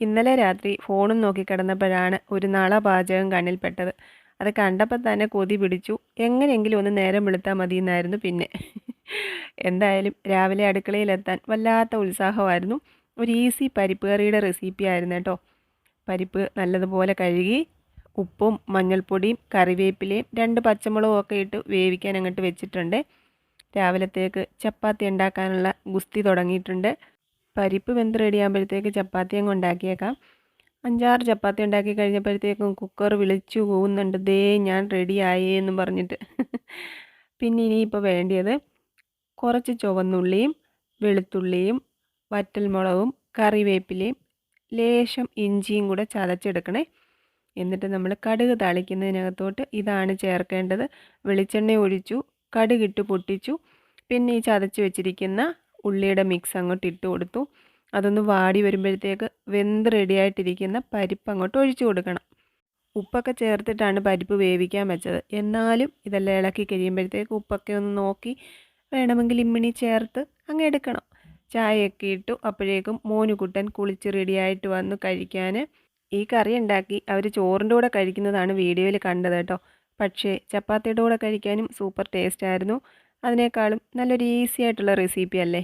ഇന്നലെ രാത്രി ഫോണും നോക്കി കിടന്നപ്പോഴാണ് ഒരു നള പാചകം കണ്ണിൽപ്പെട്ടത്. അത് കണ്ടപ്പോൾ തന്നെ കൊതി പിടിച്ചു. എങ്ങനെയെങ്കിലും ഒന്ന് നേരം വെളുത്താൽ മതിയെന്നായിരുന്നു പിന്നെ. എന്തായാലും രാവിലെ അടുക്കളയിലെത്താൻ വല്ലാത്ത ഉത്സാഹമായിരുന്നു. ഒരു ഈസി പരിപ്പ് കറിയുടെ റെസിപ്പി ആയിരുന്നു കേട്ടോ. പരിപ്പ് നല്ലതുപോലെ കഴുകി ഉപ്പും മഞ്ഞൾപ്പൊടിയും കറിവേപ്പിലയും 2 പച്ചമുളകും ഒക്കെ ഇട്ട് വേവിക്കാൻ അങ്ങോട്ട് വെച്ചിട്ടുണ്ട്. രാവിലത്തേക്ക് ചപ്പാത്തി ഉണ്ടാക്കാനുള്ള ഗുസ്തി തുടങ്ങിയിട്ടുണ്ട്. പരിപ്പ് വെന്ത് റെഡിയാകുമ്പോഴത്തേക്ക് ചപ്പാത്തി അങ്ങ് ഉണ്ടാക്കിയേക്കാം. 5-6 ചപ്പാത്തി ഉണ്ടാക്കി കഴിഞ്ഞപ്പോഴത്തേക്കും കുക്കർ വിളിച്ചു പോകുന്നുണ്ട്, ദേ ഞാൻ റെഡിയായേ എന്ന് പറഞ്ഞിട്ട്. പിന്നെ ഇനിയിപ്പോൾ വേണ്ടിയത് കുറച്ച് ചുവന്നുള്ളിയും വെളുത്തുള്ളിയും വറ്റൽമുളകും കറിവേപ്പിലയും ലേശം ഇഞ്ചിയും കൂടെ ചതച്ചെടുക്കണേ. എന്നിട്ട് നമ്മൾ കടുക് താളിക്കുന്നതിനകത്തോട്ട് ഇതാണ് ചേർക്കേണ്ടത്. വെളിച്ചെണ്ണ ഒഴിച്ചു, കടുകിട്ട് പൊട്ടിച്ചു, പിന്നെ ഈ ചതച്ച് വെച്ചിരിക്കുന്ന ഉള്ളിയുടെ മിക്സ് അങ്ങോട്ട് ഇട്ട് കൊടുത്തു. അതൊന്ന് വാടി വരുമ്പോഴത്തേക്ക് വെന്ത് റെഡിയായിട്ടിരിക്കുന്ന പരിപ്പ് അങ്ങോട്ട് ഒഴിച്ചു കൊടുക്കണം. ഉപ്പൊക്കെ ചേർത്തിട്ടാണ് പരിപ്പ് വേവിക്കാൻ വെച്ചത്. എന്നാലും ഇതെല്ലാം ഇളക്കി കഴിയുമ്പോഴത്തേക്ക് ഉപ്പൊക്കെ ഒന്ന് നോക്കി വേണമെങ്കിൽ ഇമ്മിണി ചേർത്ത് അങ്ങ് എടുക്കണം. ചായയൊക്കെ ഇട്ടു. അപ്പോഴേക്കും മോനുകുട്ടൻ കുളിച്ച് റെഡിയായിട്ട് വന്നു കഴിക്കാൻ. ഈ കറി ഉണ്ടാക്കി അവർ ചോറിൻ്റെ കൂടെ കഴിക്കുന്നതാണ് വീഡിയോയിൽ കണ്ടത് കേട്ടോ. പക്ഷേ ചപ്പാത്തിയുടെ കൂടെ കഴിക്കാനും സൂപ്പർ ടേസ്റ്റ് ആയിരുന്നു. അതിനേക്കാളും നല്ലൊരു ഈസി ആയിട്ടുള്ള റെസിപ്പി അല്ലേ.